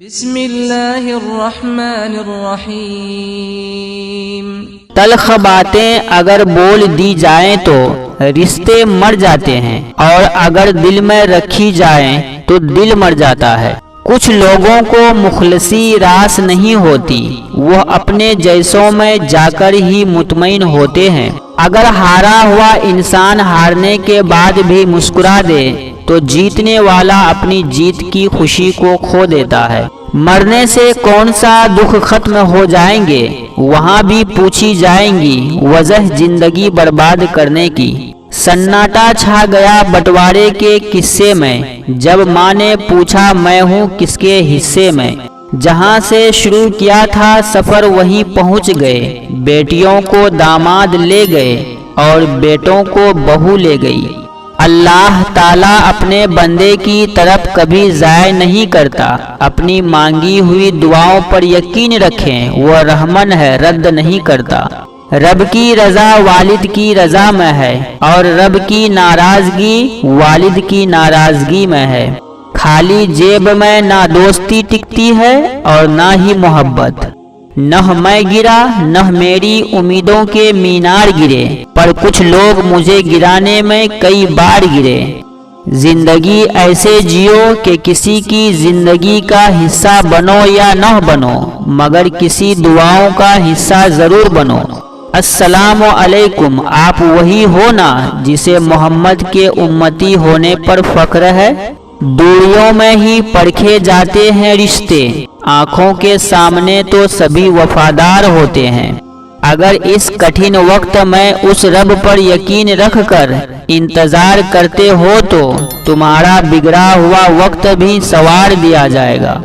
بسم اللہ الرحمن الرحیم۔ تلخ باتیں اگر بول دی جائیں تو رشتے مر جاتے ہیں، اور اگر دل میں رکھی جائیں تو دل مر جاتا ہے۔ کچھ لوگوں کو مخلصی راس نہیں ہوتی، وہ اپنے جیسوں میں جا کر ہی مطمئن ہوتے ہیں۔ اگر ہارا ہوا انسان ہارنے کے بعد بھی مسکرا دے تو جیتنے والا اپنی جیت کی خوشی کو کھو دیتا ہے۔ مرنے سے کون سا دکھ ختم ہو جائیں گے، وہاں بھی پوچھی جائیں گی وجہ زندگی برباد کرنے کی۔ سناٹا چھا گیا بٹوارے کے قصے میں، جب ماں نے پوچھا میں ہوں کس کے حصے میں۔ جہاں سے شروع کیا تھا سفر وہیں پہنچ گئے، بیٹیوں کو داماد لے گئے اور بیٹوں کو بہو لے گئی۔ اللہ تعالیٰ اپنے بندے کی طرف کبھی ضائع نہیں کرتا۔ اپنی مانگی ہوئی دعاؤں پر یقین رکھیں، وہ رحمن ہے، رد نہیں کرتا۔ رب کی رضا والد کی رضا میں ہے، اور رب کی ناراضگی والد کی ناراضگی میں ہے۔ خالی جیب میں نہ دوستی ٹکتی ہے اور نہ ہی محبت۔ نہ میں گرا نہ میری امیدوں کے مینار گرے، پر کچھ لوگ مجھے گرانے میں کئی بار گرے۔ زندگی ایسے جیو کہ کسی کی زندگی کا حصہ بنو یا نہ بنو، مگر کسی دعاؤں کا حصہ ضرور بنو۔ السلام علیکم، آپ وہی ہو نا جسے محمد کے امتی ہونے پر فخر ہے؟ دوریوں میں ہی پرکھے جاتے ہیں رشتے، آنکھوں کے سامنے تو سبھی وفادار ہوتے ہیں۔ اگر اس کٹھن وقت میں اس رب پر یقین رکھ کر انتظار کرتے ہو تو تمہارا بگڑا ہوا وقت بھی سنوار دیا جائے گا۔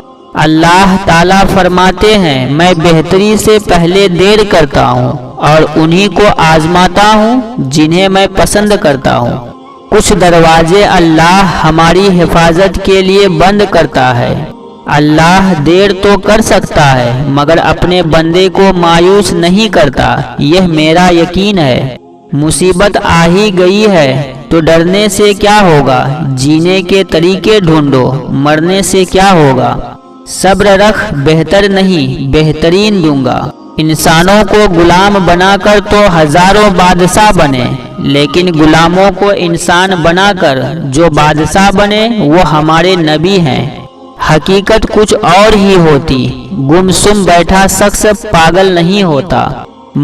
اللہ تعالیٰ فرماتے ہیں میں بہتری سے پہلے دیر کرتا ہوں اور انہی کو آزماتا ہوں جنہیں میں پسند کرتا ہوں۔ کچھ دروازے اللہ ہماری حفاظت کے لیے بند کرتا ہے۔ اللہ دیر تو کر سکتا ہے مگر اپنے بندے کو مایوس نہیں کرتا، یہ میرا یقین ہے۔ مصیبت آ ہی گئی ہے تو ڈرنے سے کیا ہوگا، جینے کے طریقے ڈھونڈو، مرنے سے کیا ہوگا۔ صبر رکھ، بہتر نہیں بہترین دوں گا۔ انسانوں کو غلام بنا کر تو ہزاروں بادشاہ بنے، لیکن غلاموں کو انسان بنا کر جو بادشاہ بنے وہ ہمارے نبی ہیں۔ حقیقت کچھ اور ہی ہوتی، گمسم بیٹھا شخص پاگل نہیں ہوتا۔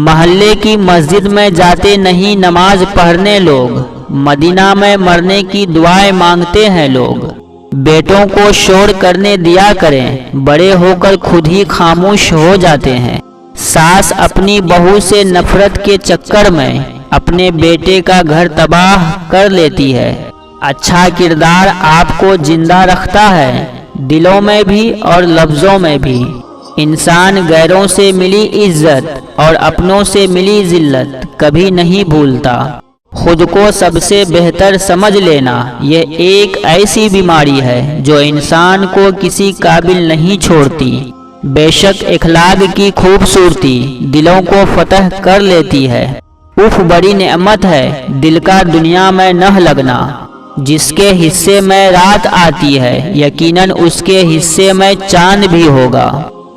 محلے کی مسجد میں جاتے نہیں نماز پڑھنے لوگ، مدینہ میں مرنے کی دعائیں مانگتے ہیں لوگ۔ بیٹوں کو شور کرنے دیا کریں، بڑے ہو کر خود ہی خاموش ہو جاتے ہیں۔ ساس اپنی بہو سے نفرت کے چکر میں اپنے بیٹے کا گھر تباہ کر لیتی ہے۔ اچھا کردار آپ کو زندہ رکھتا ہے، دلوں میں بھی اور لفظوں میں بھی۔ انسان غیروں سے ملی عزت اور اپنوں سے ملی ذلت کبھی نہیں بھولتا۔ خود کو سب سے بہتر سمجھ لینا یہ ایک ایسی بیماری ہے جو انسان کو کسی قابل نہیں چھوڑتی۔ بے شک اخلاق کی خوبصورتی دلوں کو فتح کر لیتی ہے۔ اف بڑی نعمت ہے دل کا دنیا میں نہ لگنا۔ جس کے حصے میں رات آتی ہے یقیناً اس کے حصے میں چاند بھی ہوگا۔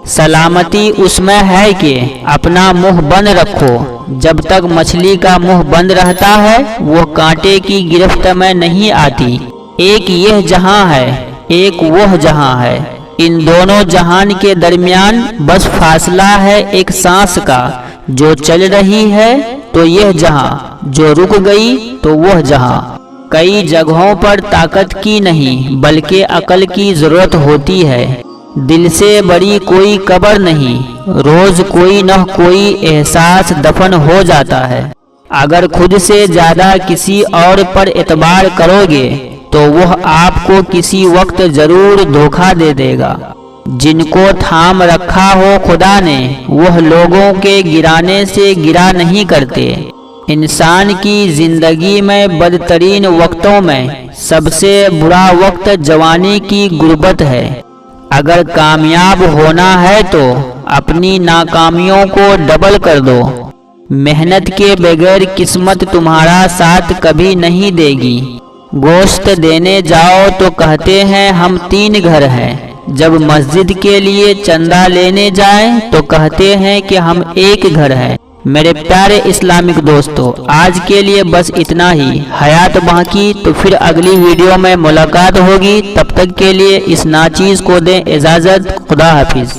سلامتی اس میں ہے کہ اپنا منہ بند رکھو۔ جب تک مچھلی کا منہ بند رہتا ہے وہ کانٹے کی گرفت میں نہیں آتی۔ ایک یہ جہاں ہے ایک وہ جہاں ہے، ان دونوں جہان کے درمیان بس فاصلہ ہے ایک سانس کا۔ جو چل رہی ہے تو یہ جہاں، جو رک گئی تو وہ جہاں۔ کئی جگہوں پر طاقت کی نہیں بلکہ عقل کی ضرورت ہوتی ہے۔ دل سے بڑی کوئی قبر نہیں، روز کوئی نہ کوئی احساس دفن ہو جاتا ہے۔ اگر خود سے زیادہ کسی اور پر اعتبار کرو گے تو وہ آپ کو کسی وقت ضرور دھوکہ دے دے گا۔ جن کو تھام رکھا ہو خدا نے وہ لوگوں کے گرانے سے گرا نہیں کرتے۔ انسان کی زندگی میں بدترین وقتوں میں سب سے برا وقت جوانی کی غربت ہے۔ اگر کامیاب ہونا ہے تو اپنی ناکامیوں کو ڈبل کر دو۔ محنت کے بغیر قسمت تمہارا ساتھ کبھی نہیں دے گی۔ گوشت دینے جاؤ تو کہتے ہیں ہم 3 گھر ہیں، جب مسجد کے لیے چندہ لینے جائیں تو کہتے ہیں کہ ہم ایک گھر ہیں۔ میرے پیارے اسلامک دوستو، آج کے لیے بس اتنا ہی۔ حیات باقی تو پھر اگلی ویڈیو میں ملاقات ہوگی، تب تک کے لیے اس ناچیز کو دیں اجازت۔ خدا حافظ۔